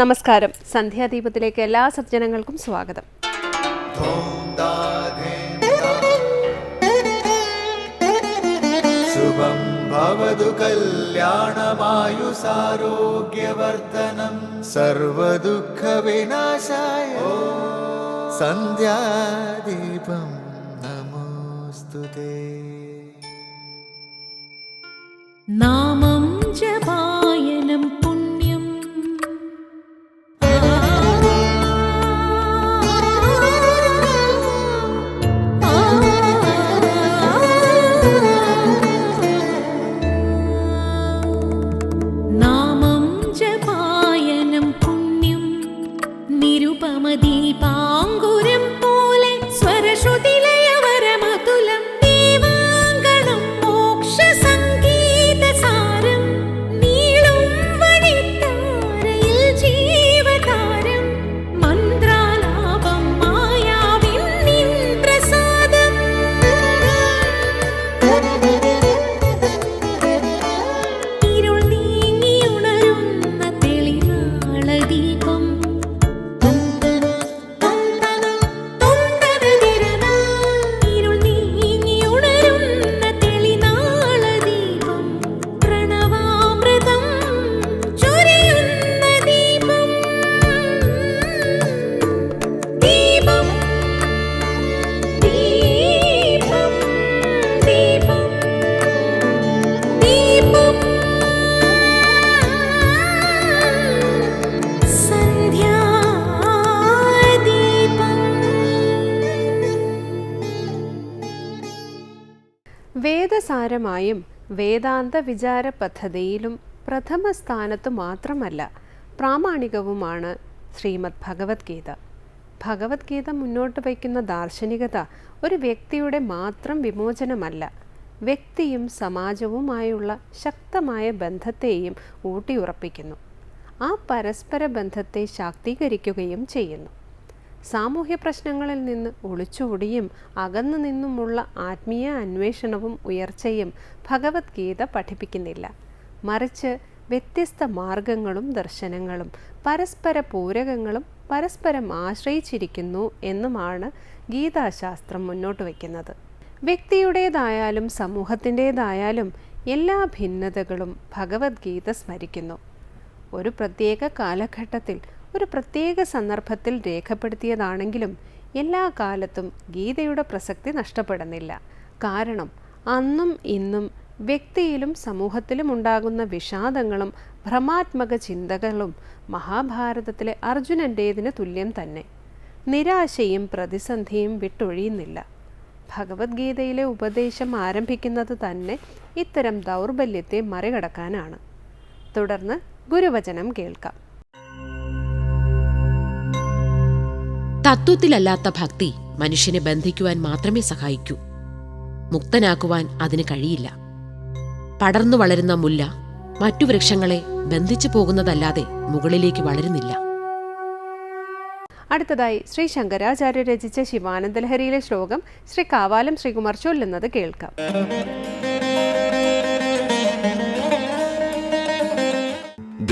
നമസ്കാരം. സന്ധ്യാദീപത്തിലേക്ക് എല്ലാ സജ്ജനങ്ങൾക്കും സ്വാഗതം. ശുഭം ഭവതു കല്യാണമായുസാരോഗ്യവർദ്ധനം സർവദുഃഖ വിനാശായ സന്ധ്യാദീപം നമോസ്തുതേ. നാമം ജപായനം പുണ്യം നാമം ജപായനം പുണ്യം നിരുപമദീപാങ്കുരം പോലെ സ്വരശ്രുതിലയവരമതുലം ദീവാങ്കണം മോക്ഷ സംഗീതസാരം നീളും വഴിത്താരയിൽ ജീവതാരം മന്ത്രാലാപം മായാവിൻ നിൻ പ്രസാദം ഇരുൾ നീങ്ങിയുണരുന്ന തെളിനാളദീപം ഇരുൾ നീങ്ങിയുണരുന്ന തെളിനാളദീപം പ്രണവാമൃതം ചൊരിയുന്ന ദീപം ദീപം ദീപം ദീപം ദീപം സന്ധ്യാദീപം. വേദസാരമായും വേദാന്ത വിചാര പദ്ധതിയിലും പ്രഥമ സ്ഥാനത്തു മാത്രമല്ല പ്രാമാണികവുമാണ് ശ്രീമദ് ഭഗവത്ഗീത. ഭഗവത്ഗീത മുന്നോട്ട് വയ്ക്കുന്ന ദാർശനികത ഒരു വ്യക്തിയുടെ മാത്രം വിമോചനമല്ല, വ്യക്തിയും സമാജവുമായുള്ള ശക്തമായ ബന്ധത്തെയും ഊട്ടിയുറപ്പിക്കുന്നു. ആ പരസ്പര ബന്ധത്തെ ശാക്തീകരിക്കുകയും ചെയ്യുന്നു. സാമൂഹ്യ പ്രശ്നങ്ങളിൽ നിന്ന് ഒളിച്ചോടിയും അകന്നു നിന്നുമുള്ള ആത്മീയ അന്വേഷണവും ഉയർച്ചയും ഭഗവത്ഗീത പഠിപ്പിക്കുന്നില്ല. മറിച്ച് വ്യത്യസ്ത മാർഗങ്ങളും ദർശനങ്ങളും പരസ്പര പൂരകങ്ങളും പരസ്പരം ആശ്രയിച്ചിരിക്കുന്നു എന്നുമാണ് ഗീതാശാസ്ത്രം മുന്നോട്ട് വയ്ക്കുന്നത്. വ്യക്തിയുടേതായാലും സമൂഹത്തിൻ്റേതായാലും എല്ലാ ഭിന്നതകളും ഭഗവത്ഗീത സ്മരിക്കുന്നു. ഒരു പ്രത്യേക കാലഘട്ടത്തിൽ ഒരു പ്രത്യേക സന്ദർഭത്തിൽ രേഖപ്പെടുത്തിയതാണെങ്കിലും എല്ലാ കാലത്തും ഗീതയുടെ പ്രസക്തി നഷ്ടപ്പെടുന്നില്ല. കാരണം അന്നും ഇന്നും വ്യക്തിയിലും സമൂഹത്തിലും ഉണ്ടാകുന്ന വിഷാദങ്ങളും ഭ്രമാത്മക ചിന്തകളും മഹാഭാരതത്തിലെ അർജുനൻ്റേതിന് തുല്യം തന്നെ. നിരാശയും പ്രതിസന്ധിയും വിട്ടൊഴിയുന്നില്ല. ഭഗവത്ഗീതയിലെ ഉപദേശം ആരംഭിക്കുന്നത് തന്നെ ഇത്തരം ദൗർബല്യത്തെ മറികടക്കാനാണ്. തുടർന്ന് ഗുരുവചനം കേൾക്കാം. തത്വത്തിലല്ലാത്ത ഭക്തി മനുഷ്യനെ ബന്ധിക്കുവാൻ മാത്രമേ സഹായിക്കൂ. മുക്തനാക്കുവാൻ അതിന് കഴിയില്ല. പടർന്നു വളരുന്ന മുല്ല മറ്റു വൃക്ഷങ്ങളെ ബന്ധിച്ചു പോകുന്നതല്ലാതെ മുകളിലേക്ക് വളരുന്നില്ല. അടുത്തതായി ശ്രീ ശങ്കരാചാര്യ രചിച്ച ശിവാനന്ദലഹരിയിലെ ശ്ലോകം ശ്രീ കാവാലം ശ്രീകുമാർ ചൊല്ലുന്നത് കേൾക്കാം.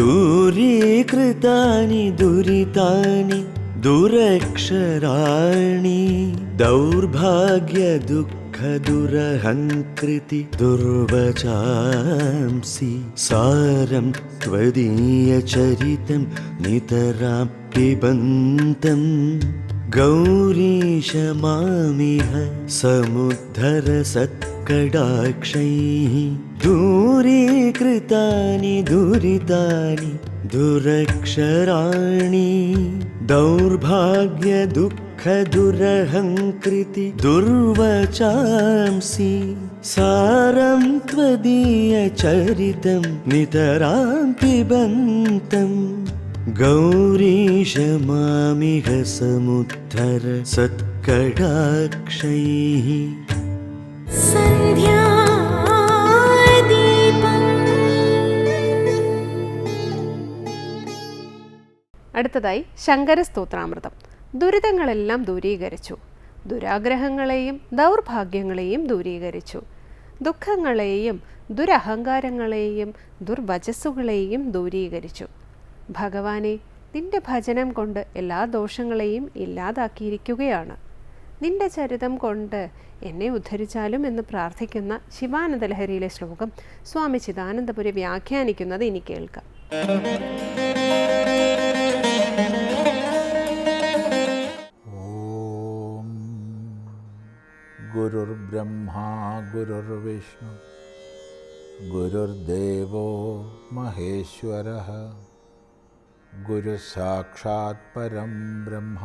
ദൂരീകൃതാനി ദുരിതാനി ദുരക്ഷരാണി ദൗർഭാഗ്യ ദുഃഖ ദുരഹംകൃതി ദുർവചാംസി സാരം ത്വദീയ ചരിതം നിതരാം പിബന്തം ഗൗരീശ മാമിഹ സമുദ്ധര സത്കടാക്ഷൈഃ ദൂരീകൃതാനി ദുരിതാനി ദുരക്ഷരാണി ദൗർഭാഗ്യ ദുഃഖ ദുരഹംകൃതി ദുർവചാംസി സാരം ത്വദീയ ചരിതം നിതരാം പിബന്തം ഗൗരീശ മാമിഹ സമുദ്ധര സത്കടാക്ഷൈഃ. അടുത്തതായി ശങ്കരസ്തോത്രാമൃതം. ദുരിതങ്ങളെല്ലാം ദൂരീകരിച്ചു, ദുരാഗ്രഹങ്ങളെയും ദൗർഭാഗ്യങ്ങളെയും ദൂരീകരിച്ചു, ദുഃഖങ്ങളെയും ദുരഹങ്കാരങ്ങളെയും ദുർവചസ്സുകളെയും ദൂരീകരിച്ചു. ഭഗവാനെ, നിന്റെ ഭജനം കൊണ്ട് എല്ലാ ദോഷങ്ങളെയും ഇല്ലാതാക്കിയിരിക്കുകയാണ്. നിന്റെ ചരിതം കൊണ്ട് എന്നെ ഉദ്ധരിച്ചാലും എന്ന് പ്രാർത്ഥിക്കുന്ന ശിവാനന്ദ ലഹരിയിലെ ശ്ലോകം സ്വാമി ചിദാനന്ദപുരി വ്യാഖ്യാനിക്കുന്നത് ഇനി കേൾക്കാം. ഓം ഗുരുർബ്രഹ്മാ ഗുരുർവിഷ്ണു ഗുരുർദേവോ മഹേശ്വരഃ ഗുരു സാക്ഷാത് പരം ബ്രഹ്മ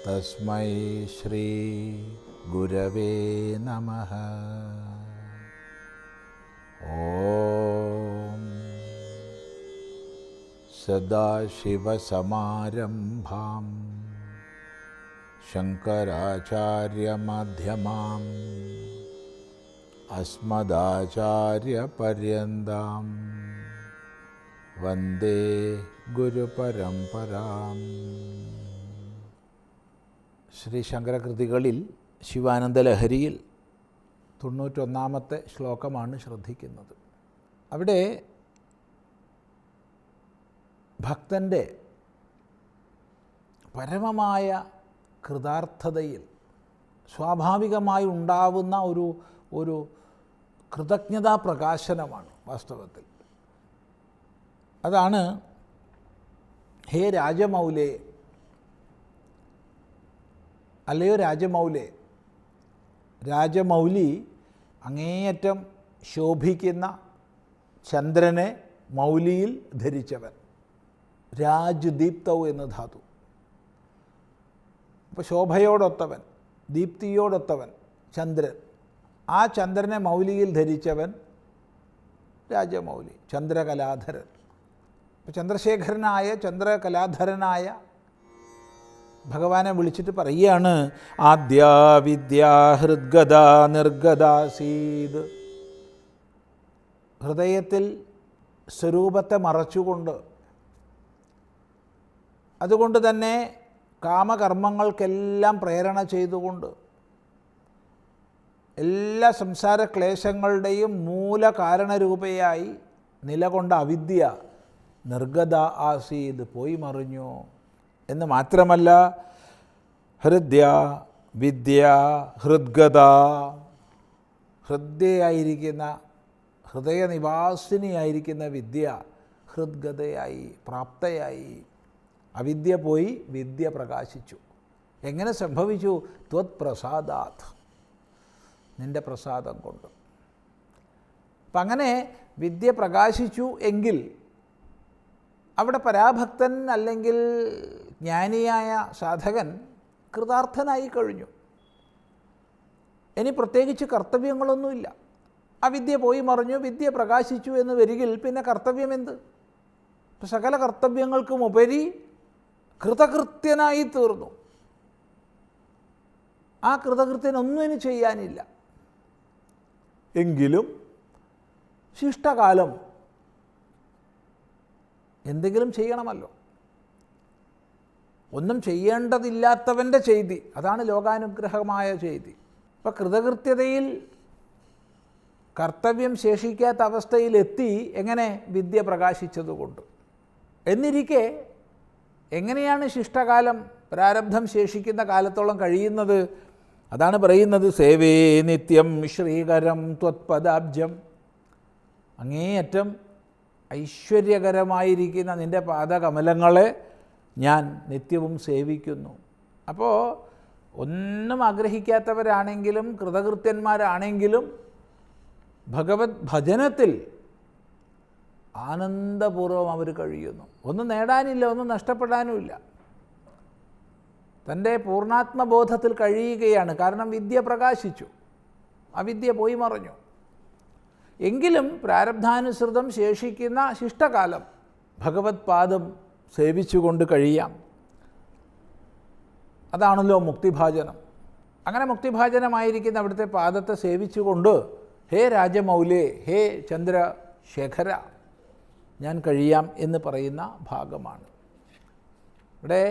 തസ്മൈ ശ്രീ ഗുരവേ നമഃ. ഓം സദാശിവസമാരംഭാം ശങ്കരാചാര്യമധ്യമാം അസ്മദാചാര്യപര്യന്താം വന്ദേ ഗുരുപരമ്പരാം. ശ്രീ ശങ്കരകൃതികളിൽ ശിവാനന്ദ ലഹരിയിൽ 91-ാമത്തെ ശ്ലോകമാണ് ശ്രദ്ധിക്കുന്നത്. അവിടെ ഭക്തൻ്റെ പരമമായ കൃതാർത്ഥതയിൽ സ്വാഭാവികമായി ഉണ്ടാവുന്ന ഒരു കൃതജ്ഞതാ പ്രകാശനമാണ് വാസ്തവത്തിൽ. അതാണ് ഹേ രാജമൗലേ, അല്ലയോ രാജമൗലേ. രാജമൗലി അങ്ങേയറ്റം ശോഭിക്കുന്ന ചന്ദ്രനെ മൗലിയിൽ ധരിച്ചവൻ. രാജ്ദീപ്തൗ എന്ന ധാതു. അപ്പോൾ ശോഭയോടൊത്തവൻ, ദീപ്തിയോടൊത്തവൻ ചന്ദ്രൻ. ആ ചന്ദ്രനെ മൗലിയിൽ ധരിച്ചവൻ രാജമൗലി, ചന്ദ്രകലാധരൻ. അപ്പോൾ ചന്ദ്രശേഖരനായ ചന്ദ്രകലാധരനായ ഭഗവാനെ വിളിച്ചിട്ട് പറയുകയാണ്, ആദ്യാ വിദ്യാ ഹൃദ്ഗദാ നിർഗദാസീത്. ഹൃദയത്തിൽ സ്വരൂപത്തെ മറച്ചുകൊണ്ട്, അതുകൊണ്ട് തന്നെ കാമകർമ്മങ്ങൾക്കെല്ലാം പ്രേരണ ചെയ്തുകൊണ്ട്, എല്ലാ സംസാര ക്ലേശങ്ങളുടെയും മൂലകാരണരൂപയായി നിലകൊണ്ട അവിദ്യ നിർഗത ആസീത്, പോയി മറിഞ്ഞു എന്ന് മാത്രമല്ല, ഹൃദ്യ വിദ്യ ഹൃദ്ഗത, ഹൃദയായിരിക്കുന്ന ഹൃദയനിവാസിനിയായിരിക്കുന്ന വിദ്യ ഹൃദ്ഗതയായി, പ്രാപ്തയായി. അവിദ്യ പോയി വിദ്യ പ്രകാശിച്ചു. എങ്ങനെ സംഭവിച്ചു? ത്വത് പ്രസാദാത്, നിൻ്റെ പ്രസാദം കൊണ്ട്. അപ്പം അങ്ങനെ വിദ്യ പ്രകാശിച്ചു എങ്കിൽ അവിടെ പരാഭക്തൻ അല്ലെങ്കിൽ ജ്ഞാനിയായ സാധകൻ കൃതാർത്ഥനായി കഴിഞ്ഞു. ഇനി പ്രത്യേകിച്ച് കർത്തവ്യങ്ങളൊന്നുമില്ല. ആ വിദ്യ പോയി മറിഞ്ഞു, വിദ്യ പ്രകാശിച്ചു എന്ന് വരികിൽ പിന്നെ കർത്തവ്യം എന്ത്? സകല കർത്തവ്യങ്ങൾക്കും ഉപരി കൃതകൃത്യനായി തീർന്നു. ആ കൃതകൃത്യനൊന്നും ഇനി ചെയ്യാനില്ല. എങ്കിലും ശിഷ്ടകാലം എന്തെങ്കിലും ചെയ്യണമല്ലോ. ഒന്നും ചെയ്യേണ്ടതില്ലാത്തവൻ്റെ ചെയ്തി, അതാണ് ലോകാനുഗ്രഹമായ ചെയ്തി. അപ്പം കൃതകൃത്യതയിൽ കർത്തവ്യം ശേഷിക്കാത്ത അവസ്ഥയിലെത്തി. എങ്ങനെ? വിദ്യ പ്രകാശിച്ചതുകൊണ്ട്. എന്നിരിക്കെ എങ്ങനെയാണ് ശിഷ്ടകാലം, പ്രാരബ്ധം ശേഷിക്കുന്ന കാലത്തോളം കഴിയുന്നത്? അതാണ് പറയുന്നത്, സേവേ നിത്യം ശ്രീകരം ത്വത്പദാബ്ജം. അങ്ങേയറ്റം ഐശ്വര്യകരമായിരിക്കുന്ന നിൻ്റെ പാദകമലങ്ങളെ ഞാൻ നിത്യവും സേവിക്കുന്നു. അപ്പോൾ ഒന്നും ആഗ്രഹിക്കാത്തവരാണെങ്കിലും കൃതകൃത്യന്മാരാണെങ്കിലും ഭഗവത് ഭജനത്തിൽ ആനന്ദപൂർവ്വം അവർ കഴിയുന്നു. ഒന്നും നേടാനില്ല, ഒന്നും നഷ്ടപ്പെടാനുമില്ല. തൻ്റെ പൂർണ്ണാത്മബോധത്തിൽ കഴിയുകയാണ്. കാരണം വിദ്യ പ്രകാശിച്ചു, അവിദ്യ പോയി മറഞ്ഞു. എങ്കിലും പ്രാരബ്ധാനുസൃതം ശേഷിക്കുന്ന ശിഷ്ടകാലം ഭഗവത് പാദം സേവിച്ചുകൊണ്ട് കഴിയാം. അതാണല്ലോ മുക്തിഭാജനം. അങ്ങനെ മുക്തിഭാജനമായിരിക്കുന്ന അവിടുത്തെ പാദത്തെ സേവിച്ചുകൊണ്ട് ഹേ രാജമൗലേ, ഹേ ചന്ദ്രശേഖര, ഞാൻ കഴിയാം എന്ന് പറയുന്ന ഭാഗമാണ്. ഇവിടെ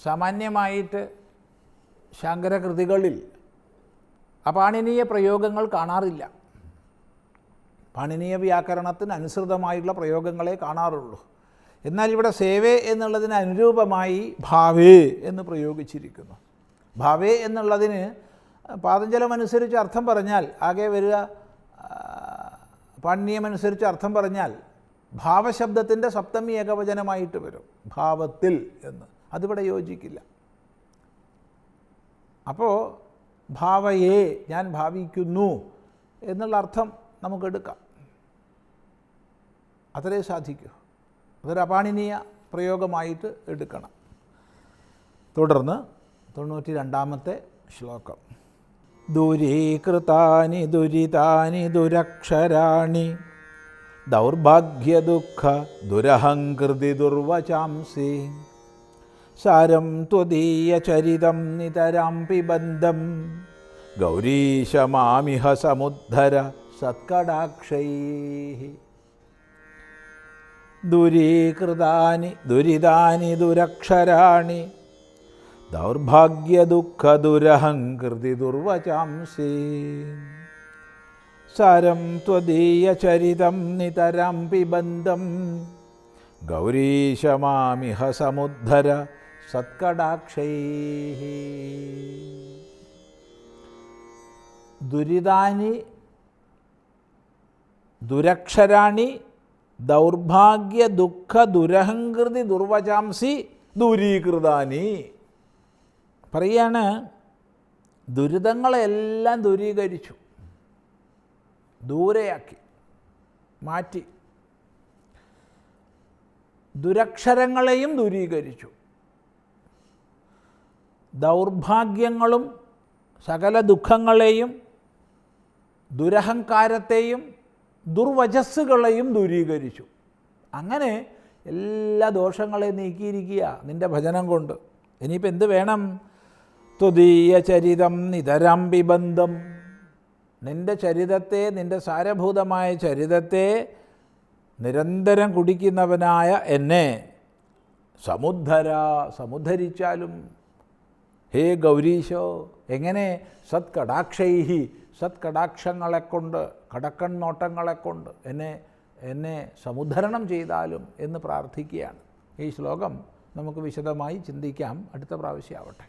സാമാന്യമായിട്ട് ശങ്കരകൃതികളിൽ അപാണിനീയ പ്രയോഗങ്ങൾ കാണാറില്ല. പാണിനീയ വ്യാകരണത്തിന് അനുസൃതമായിട്ടുള്ള പ്രയോഗങ്ങളെ കാണാറുള്ളൂ. എന്നാൽ ഇവിടെ സേവേ എന്നുള്ളതിന് അനുരൂപമായി ഭാവേ എന്ന് പ്രയോഗിച്ചിരിക്കുന്നു. ഭാവേ എന്നുള്ളതിന് പാതഞ്ജലമനുസരിച്ച് അർത്ഥം പറഞ്ഞാൽ ആകെ വരിക, പാണ്ഡ്യമനുസരിച്ച് അർത്ഥം പറഞ്ഞാൽ ഭാവശബ്ദത്തിൻ്റെ സപ്തമി ഏകവചനമായിട്ട് വരും, ഭാവത്തിൽ എന്ന്. അതിവിടെ യോജിക്കില്ല. അപ്പോൾ ഭാവയെ, ഞാൻ ഭാവിക്കുന്നു എന്നുള്ള അർത്ഥം നമുക്കെടുക്കാം. അത്രേ സാധിക്കൂ. അതൊരു അപാണിനീയ പ്രയോഗമായിട്ട് എടുക്കണം. തുടർന്ന് 92-ാമത്തെ ശ്ലോകം. ദൂരീകൃതാനി ദുരിതാനി ദുരക്ഷരാണി ദൗർഭാഗ്യദുഃഖ ദുരഹംകൃതി ദുർവചാംസി സാരം ത്വദീയചരിതം നിതരാം പിബന്ധം ഗൗരീശമാമിഹ സമുദ്ധര സത്കടാക്ഷൈഃ. ദുരീകൃതാനി ദുരിതാനി ദുരക്ഷരാണി ദൗർഭാഗ്യദുഃഖദുരഹംകൃതി ദുർവചാംസി സാരം ത്വദീയചരിതം നിതരാം പിബന്ധം ഗൗരീശമാമിഹ സമുദ്ധര സത്കടാക്ഷൈഃ. ദുരിതാനി ദുരക്ഷരാണി ദൗർഭാഗ്യദുഃഖ ദുരഹംകൃതി ദുർവചാംസി ദൂരീകൃതാനി. പറയാണ്, ദുരിതങ്ങളെല്ലാം ദൂരീകരിച്ചു, ദൂരെയാക്കി, മാറ്റി. ദുരക്ഷരങ്ങളെയും ദൂരീകരിച്ചു. ദൗർഭാഗ്യങ്ങളും സകല ദുഃഖങ്ങളെയും ദുരഹങ്കാരത്തെയും ദുർവചസ്സുകളെയും ദൂരീകരിച്ചു. അങ്ങനെ എല്ലാ ദോഷങ്ങളെയും നീക്കിയിരിക്കുക നിൻ്റെ ഭജനം കൊണ്ട്. ഇനിയിപ്പോൾ എന്ത് വേണം? ത്വദീയ ചരിതം നിതരാം പിബന്ധം. നിൻ്റെ ചരിതത്തെ, നിൻ്റെ സാരഭൂതമായ ചരിതത്തെ നിരന്തരം കുടിക്കുന്നവനായ എന്നെ സമുദ്ധര, സമുദ്ധരിച്ചാലും. ഹേ ഗൗരീശോ, എങ്ങനെ? സത്കടാക്ഷൈഹി, സത്കടാക്ഷങ്ങളെക്കൊണ്ട്, കടക്കണ്ണോട്ടങ്ങളെക്കൊണ്ട് എന്നെ സമുദ്ധരണം ചെയ്താലും എന്ന് പ്രാർത്ഥിക്കുകയാണ്. ഈ ശ്ലോകം നമുക്ക് വിശദമായി ചിന്തിക്കാം. അടുത്ത പ്രാവശ്യമാവട്ടെ.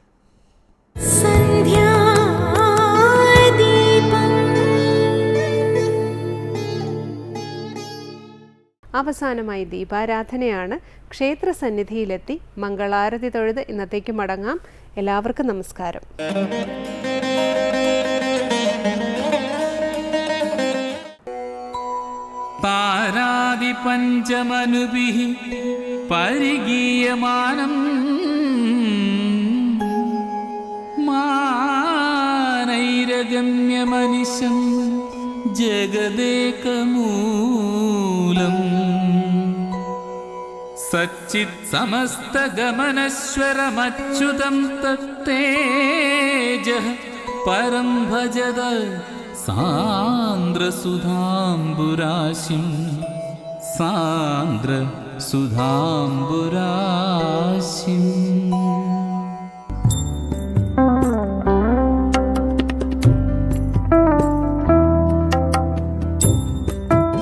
അവസാനമായി ദീപാരാധനയാണ്. ക്ഷേത്രസന്നിധിയിലെത്തി മംഗളാരതി തൊഴുത് ഇന്നത്തേക്ക് മടങ്ങാം. എല്ലാവർക്കും നമസ്കാരം. താരാദി പഞ്ചമനുഭിഃ പരിഗീയമാനം മാനൈരഗമ്യമനിശം ജഗദേകമൂലം സച്ചിത് സമസ്തഗമനശ്വരമച്യുതം തത്തേജഃ പരം ഭജത സാന്ദ്രസുധാംബുരാശിം സാന്ദ്രസുധാംബുരാശിം.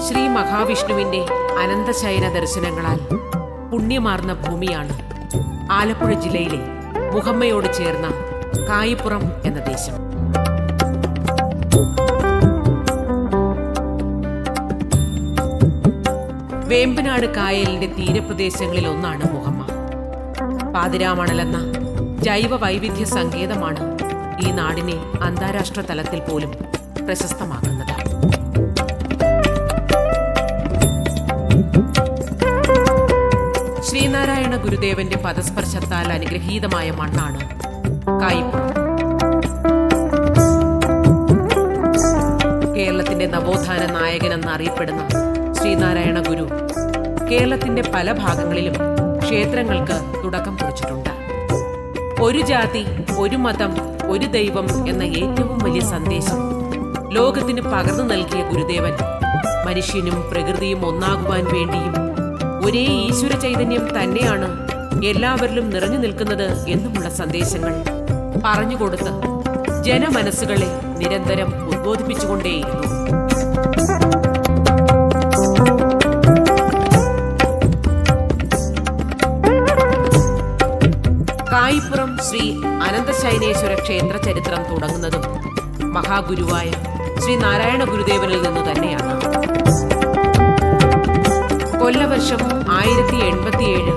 ശ്രീ മഹാവിഷ്ണുവിന്റെ അനന്തശയന ദർശനങ്ങളാൽ പുണ്യമാർന്ന ഭൂമിയാണ് ആലപ്പുഴ ജില്ലയിലെ മുഹമ്മയോട് ചേർന്ന കായിപ്പുറം എന്ന ദേശം. വേമ്പനാട് കായലിന്റെ തീരപ്രദേശങ്ങളിൽ ഒന്നാണ് മുഹമ്മ. പാതിരാമണലെന്ന ജൈവ വൈവിധ്യ സങ്കേതമാണ് ഈ നാടിനെ അന്താരാഷ്ട്ര തലത്തിൽ പോലും പ്രശസ്തമാക്കുന്നത്. ശ്രീനാരായണ ഗുരുദേവന്റെ പദസ്പർശത്താൽ അനുഗ്രഹീതമായ മണ്ണാണ് കായിപ്പുറം. കേരളത്തിന്റെ നവോത്ഥാന നായകനെന്ന് അറിയപ്പെടുന്ന ശ്രീനാരായണ ഗുരു കേരളത്തിന്റെ പല ഭാഗങ്ങളിലും ക്ഷേത്രങ്ങൾക്ക് തുടക്കം കുറിച്ചിട്ടുണ്ട്. ഒരു ജാതി, ഒരു മതം, ഒരു ദൈവം എന്ന ഏറ്റവും വലിയ സന്ദേശം ലോകത്തിന് പകർന്നു നൽകിയ ഗുരുദേവൻ മനുഷ്യനും പ്രകൃതിയും ഒന്നാകുവാൻ വേണ്ടിയും ഒരേ ഈശ്വര ചൈതന്യം തന്നെയാണ് എല്ലാവരിലും നിറഞ്ഞു നിൽക്കുന്നത് എന്നുമുള്ള സന്ദേശങ്ങൾ പറഞ്ഞുകൊടുത്ത് ജനമനസ്സുകളെ നിരന്തരം ഉദ്ബോധിപ്പിച്ചുകൊണ്ടേയിരുന്നു. കായിപ്പുറം ശ്രീ അനന്തശയനേശ്വര ക്ഷേത്ര ചരിത്രം തുടങ്ങുന്നതും മഹാഗുരുവായ ശ്രീ നാരായണ ഗുരുദേവനിൽ നിന്ന് തന്നെയാണ്. കൊല്ലവർഷം 1087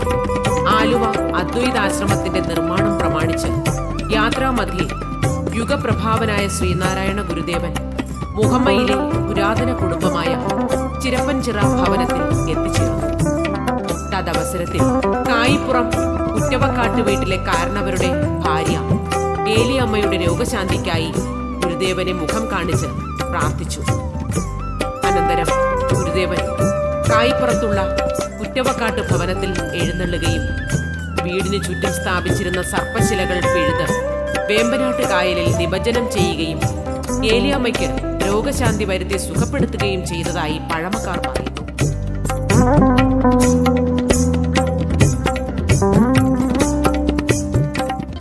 ആലുവ അദ്വൈതാശ്രമത്തിന്റെ നിർമ്മാണം പ്രമാണിച്ച് യാത്രാമധ്യേ യുഗപ്രഭാവനായ ശ്രീനാരായണ ഗുരുദേവൻ മുഹമ്മയിലെ പുരാതന കുടുംബമായ ചിരപ്പൻചിറ ഭവനത്തിൽ എത്തിച്ചേർന്നു. തദവസരത്തിൽ കായിപ്പുറം കുറ്റവക്കാട്ട് വീട്ടിലെ കാരണവരുടെ ഭാര്യ ഏലിയമ്മയുടെ രോഗശാന്തിക്കായി ഗുരുദേവനെ മുഖം കാണിച്ച് പ്രാർത്ഥിച്ചു. അനന്തരം ഗുരുദേവൻ കായിപ്പുറത്തുള്ള കുറ്റവക്കാട്ട് ഭവനത്തിൽ എഴുന്നള്ളുകയും വീടിന് ചുറ്റും സ്ഥാപിച്ചിരുന്ന സർപ്പശിലകൾ പിഴുത് വേമ്പനാട്ട് കായലിൽ നിമജ്ജനം ചെയ്യുകയും ഏലിയമ്മയ്ക്ക് രോഗശാന്തി വരുത്തി സുഖപ്പെടുത്തുകയും ചെയ്തതായി പഴമക്കാർ പറയുന്നു.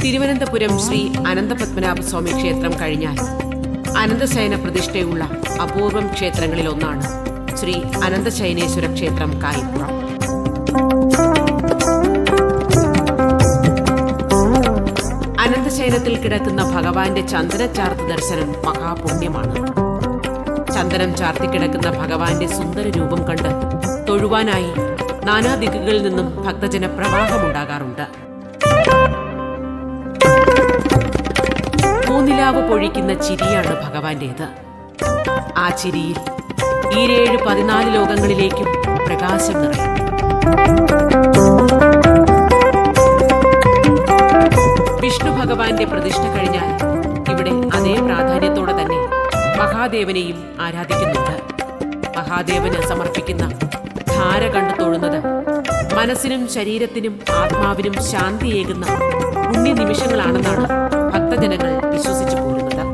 തിരുവനന്തപുരം ശ്രീ അനന്തപത്മനാഭസ്വാമി ക്ഷേത്രം കഴിഞ്ഞാൽ അനന്തശയന പ്രതിഷ്ഠയുള്ള അപൂർവം ക്ഷേത്രങ്ങളിൽ ഒന്നാണ് ശ്രീ അനന്തശയനേശ്വര ക്ഷേത്രം കായിപ്പുറം. അനന്തശയനത്തിൽ കിടക്കുന്ന ഭഗവാന്റെ ചന്ദനച്ചാർത്ത് ദർശനം മഹാപുണ്യമാണ്. ചന്ദനം ചാർത്തിക്കിടക്കുന്ന ഭഗവാന്റെ സുന്ദര രൂപം കണ്ട് തൊഴുവാനായി നാനാദിക്കുകളിൽ നിന്നും ഭക്തജന പ്രവാഹമുണ്ടാകാറുണ്ട്. പൂനിലാവ് പൊഴിക്കുന്ന ചിരിയാണ് ഭഗവാന്റേത്. ആ ചിരിയിൽ 14 ലോകങ്ങളിലേക്കും പ്രകാശം നിറയും. വിഷ്ണു ഭഗവാന്റെ പ്രതിഷ്ഠ കഴിഞ്ഞാൽ ഇവിടെ അതേ പ്രാധാന്യത്തോടെ തന്നെ മഹാദേവനെയും ആരാധിക്കുന്നുണ്ട്. മഹാദേവന് സമർപ്പിക്കുന്ന ധാര കണ്ടു തൊഴുന്നത് മനസ്സിനും ശരീരത്തിനും ആത്മാവിനും ശാന്തിയേകുന്ന പുണ്യനിമിഷങ്ങളാണെന്നാണ് ഭക്തജനങ്ങൾ വിശ്വസിച്ചു പോരുന്നത്.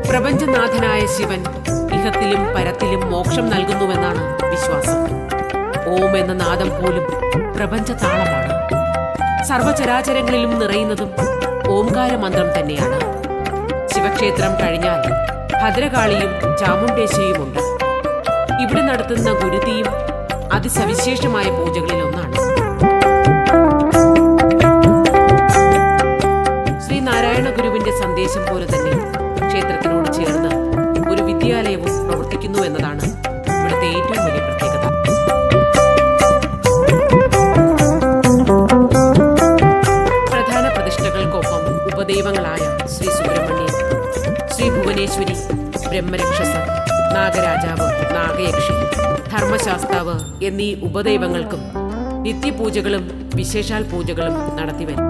പ്രപഞ്ചനാഥനായ ശിവൻ ഇഹത്തിലും പരത്തിലും മോക്ഷം നൽകുന്നുവെന്നാണ് വിശ്വാസം. ഓം എന്ന നാദം പോലും പ്രപഞ്ചതാളമാണ്. സർവചരാചരങ്ങളിലും നിറയുന്നതും ഓംകാര മന്ത്രം തന്നെയാണ്. ശിവക്ഷേത്രം കഴിഞ്ഞാൽ ഭദ്രകാളിയും ചാമുണ്ടേശ്വരിയുമുണ്ട്. ഇവിടെ നടത്തുന്ന ഗുരുതിയും അതിസവിശേഷമായ പൂജകളിൽ ഒന്നാണ്. ശ്രീനാരായണ ഗുരുവിന്റെ സന്ദേശം പോലെ തന്നെ ക്ഷേത്രത്തിനോട് ചേർന്ന് ഒരു വിദ്യാലയവും പ്രവർത്തിക്കുന്നു എന്നതാണ് ഇവിടുത്തെ ഏറ്റവും വലിയ പ്രത്യേകത. പ്രധാന പ്രതിഷ്ഠകൾക്കൊപ്പം ഉപദൈവങ്ങളായ ശ്രീ സുബ്രഹ്മണ്യൻ, ശ്രീ ഭുവനേശ്വരി, ബ്രഹ്മരക്ഷസ്, നാഗരാജാവ്, നാഗയക്ഷി, ധർമ്മശാസ്താവ് എന്നീ ഉപദൈവങ്ങൾക്കും നിത്യപൂജകളും വിശേഷാൽ പൂജകളും നടത്തിവരും.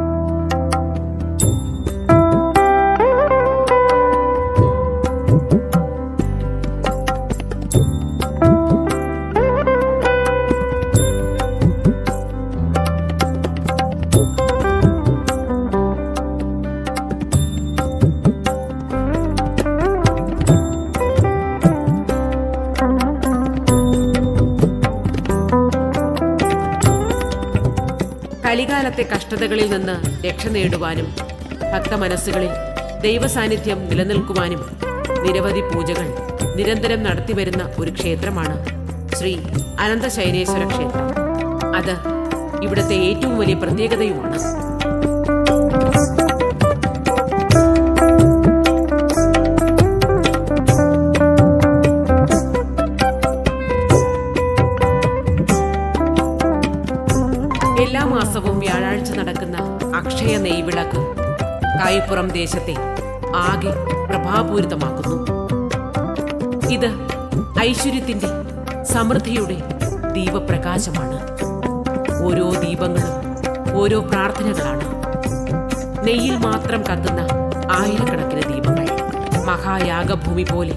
കലികാലത്തെ കഷ്ടതകളിൽ നിന്ന് രക്ഷ നേടുവാനും ഭക്തമനസ്സുകളിൽ ദൈവസാന്നിധ്യം നിലനിൽക്കുവാനും നിരവധി പൂജകൾ നിരന്തരം നടത്തിവരുന്ന ഒരു ക്ഷേത്രമാണ് ശ്രീ അനന്തശയനേശ്വര ക്ഷേത്രം. അത് ഇവിടുത്തെ ഏറ്റവും വലിയ പ്രത്യേകതയുമാണ്. എല്ലാ മാസവും വ്യാഴാഴ്ച നടക്കുന്ന അക്ഷയ നെയ്വിളക്ക് കായിപ്പുറം ദേശത്തെ ആകെ പ്രഭാപൂരിതമാക്കുന്നു. ഇത് ഐശ്വര്യത്തിന്റെ, സമൃദ്ധിയുടെ ദീപപ്രകാശമാണ്. ഓരോ ദീപങ്ങളും ഓരോ പ്രാർത്ഥനകളാണ്. നെയ്യിൽ മാത്രം കത്തുന്ന ആയിരക്കണക്കിന് ദീപങ്ങൾ മഹായാഗഭൂമി പോലെ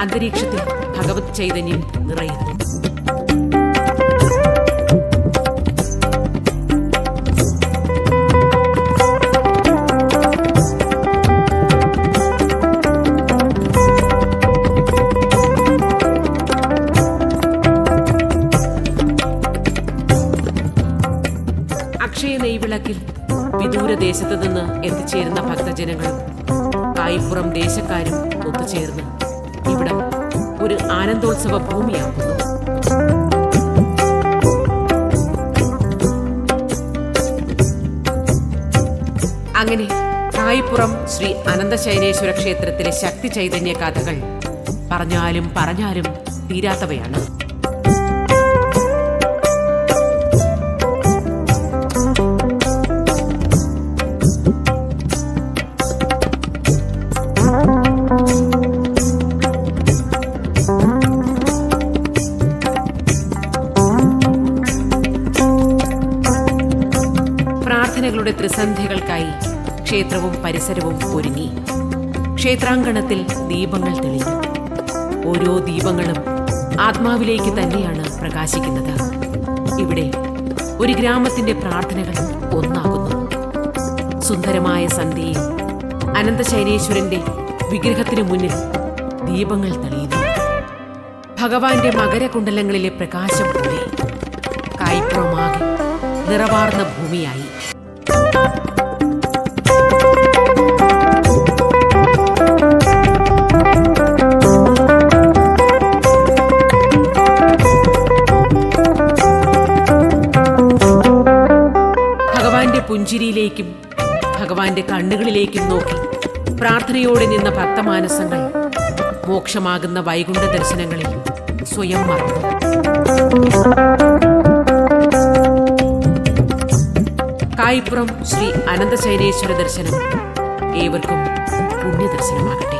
അന്തരീക്ഷത്തിൽ ഭഗവത് ചൈതന്യം നിറയുന്നു. അക്ഷയ നെയ്വിളക്കിൽ വിദൂരദേശത്ത് നിന്ന് എത്തിച്ചേരുന്ന ഭക്തജനങ്ങളും കായിപ്പുറം ദേശക്കാരും ഒത്തുചേർന്ന് ഇവിടം ഒരു ആനന്ദോത്സവ ഭൂമിയാക്കുന്നു. അങ്ങനെ കായിപ്പുറം ശ്രീ അനന്തശയനേശ്വര ക്ഷേത്രത്തിലെ ശക്തി ചൈതന്യ കഥകൾ പറഞ്ഞാലും പറഞ്ഞാലും തീരാത്തവയാണ്. പ്രാർത്ഥനകളുടെ ത്രിസന്ധ്യകൾക്കായി ക്ഷേത്രവും പരിസരവും ഒരുങ്ങി. ക്ഷേത്രാങ്കണത്തിൽ ദീപങ്ങൾ തെളിഞ്ഞു. ഓരോ ദീപങ്ങളും ആത്മാവിലേക്ക് തന്നെയാണ് പ്രകാശിക്കുന്നത്. ഇവിടെ ഒരു ഗ്രാമത്തിന്റെ പ്രാർത്ഥനകൾ ഒന്നാകുന്നു. സുന്ദരമായ സന്ധ്യയിൽ അനന്തശയനേശ്വരന്റെ വിഗ്രഹത്തിനു മുന്നിൽ ദീപങ്ങൾ തെളിയുന്നു. ഭഗവാന്റെ മകരകുണ്ടലങ്ങളിലെ പ്രകാശം പോലെ കായിപ്പുറമാകെ നിറവാർന്ന ഭൂമിയായി. ഭഗവാന്റെ പുഞ്ചിരിയിലേക്കും ഭഗവാന്റെ കണ്ണുകളിലേക്കും നോക്കി പ്രാർത്ഥനയോടെ നിന്ന ഭക്തമാനസങ്ങൾ മോക്ഷമാകുന്ന വൈകുണ്ഠ ദർശനങ്ങളിൽ സ്വയം മറന്നു. കായിപ്പുറം ശ്രീ അനന്തശയനേശ്വര ദർശനം ഏവർക്കും പുണ്യദർശനമാകട്ടെ.